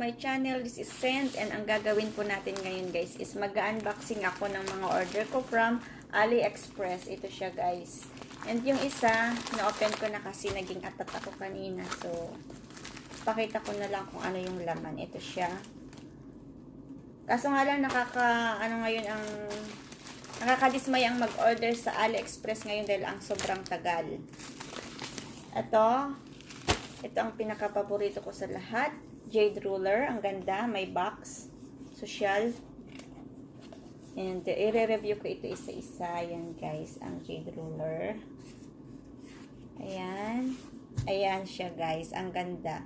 my channel. This is Sent, and ang gagawin po natin ngayon guys is mag-unboxing ako ng mga order ko from AliExpress. Ito siya guys. And yung isa, na-open ko na kasi naging atat ako kanina. So, pakita ko na lang kung ano yung laman. Ito siya. Kaso nga lang nakakadismay ang mag-order sa AliExpress ngayon dahil ang sobrang tagal. Ito ang pinaka-paborito ko sa lahat. Jade ruler. Ang ganda. May box. Social. And i-review ko ito isa-isa. Yan guys. Ang jade ruler. Ayan. Ayan siya guys. Ang ganda.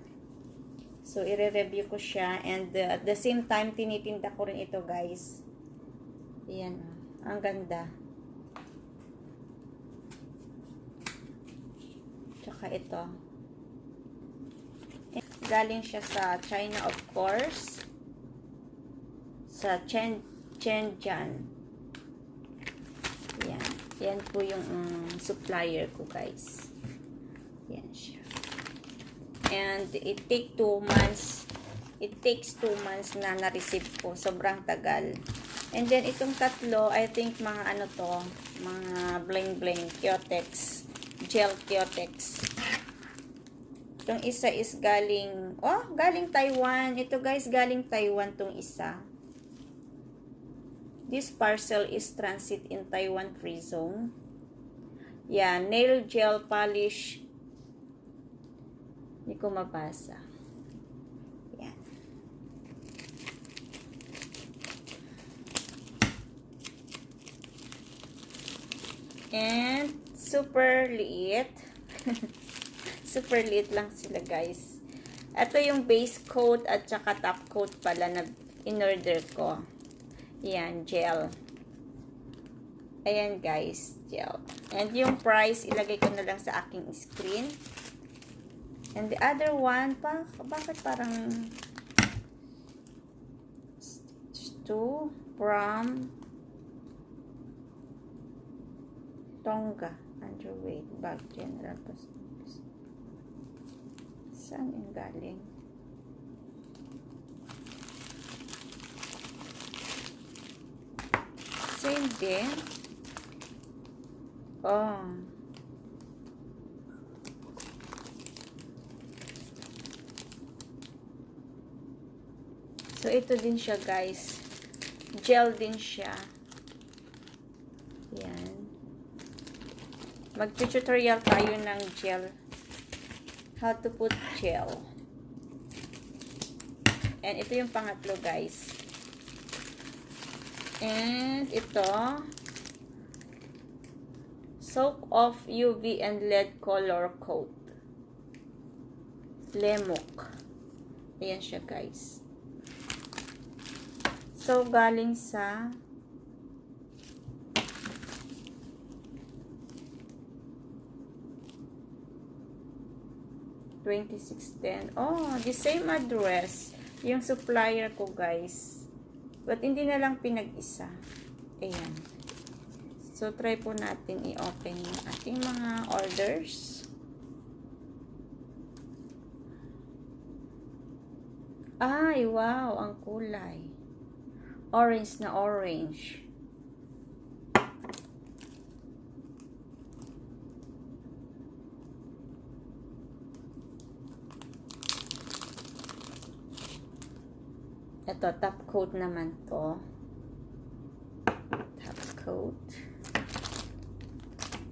So, i-review ko siya. And at the same time, tinitinda ko rin ito guys. Ayan. Ang ganda. Tsaka ito. Galing siya sa China, of course. Sa Shenzhen. Yan. Yan po yung supplier ko, guys. Yan siya. And it takes 2 months. It takes 2 months na na-receive ko. Sobrang tagal. And then, itong tatlo, I think mga ano to, mga bling-bling, Kyotex. Gel Kyotex. Itong isa is galing Taiwan. Ito guys, galing Taiwan tong isa. This parcel is transit in Taiwan free zone. Yan, nail gel polish. Hindi ko mabasa. Yan. And super liit. Super liit lang sila guys. Ito yung base coat at saka top coat pala na in-order ko. Yan, gel. Ayan guys, gel. And yung price, ilagay ko na lang sa aking screen. And the other one, bakit parang 2 from Tonga. Underweight bag general. Saan yung galing? Same din. Oh. So, ito din siya, guys. Gel din siya. Yan. Mag-tutorial tayo ng gel. How to put gel. And ito yung pangatlo, guys. And ito, soak off UV and LED color coat. Lemok. Ayan siya, guys. So, galing sa $26.10. Oh, the same address. Yung supplier ko, guys. But hindi na lang pinag-isa. Ayan. So, try po natin i-open yung ating mga orders. Ay, wow! Ang kulay. Orange na orange. Ito, top coat naman to. Top coat.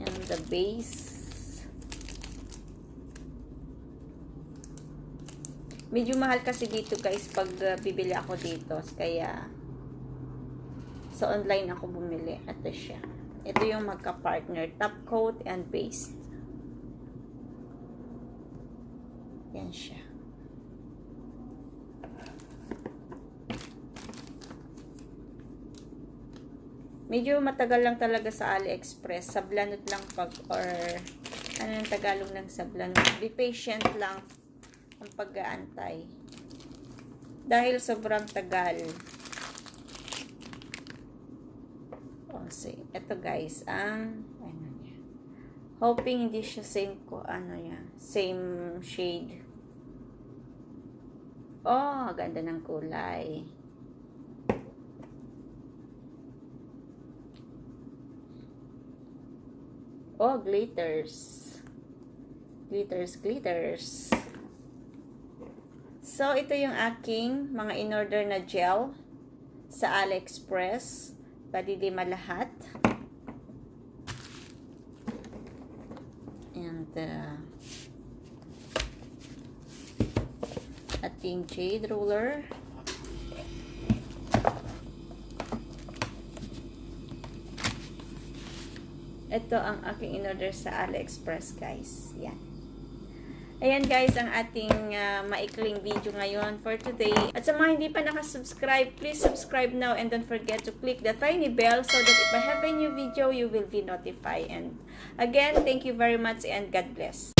And the base. Medyo mahal kasi dito guys pag bibili ako dito. Kaya, sa online ako bumili. Ito siya. Ito yung magka-partner. Top coat and base. Yan siya. Medyo matagal lang talaga sa AliExpress. Sablanot lang or ano yung Tagalog ng sablanot. Be patient lang ang pag-aantay. Dahil sobrang tagal. O, see. Ito guys, ang ano niya. Hoping hindi siya same shade. Oh, ganda ng kulay. Oh, glitters. Glitters. So, ito yung aking mga in-order na gel sa AliExpress. Padidima lahat. And, ating jade roller. Ito ang aking in-order sa AliExpress, guys. Yan. Ayan guys, ang ating maikling video ngayon for today. At sa mga hindi pa nakasubscribe, please subscribe now and don't forget to click the tiny bell so that if I have a new video, you will be notified. And again, thank you very much and God bless.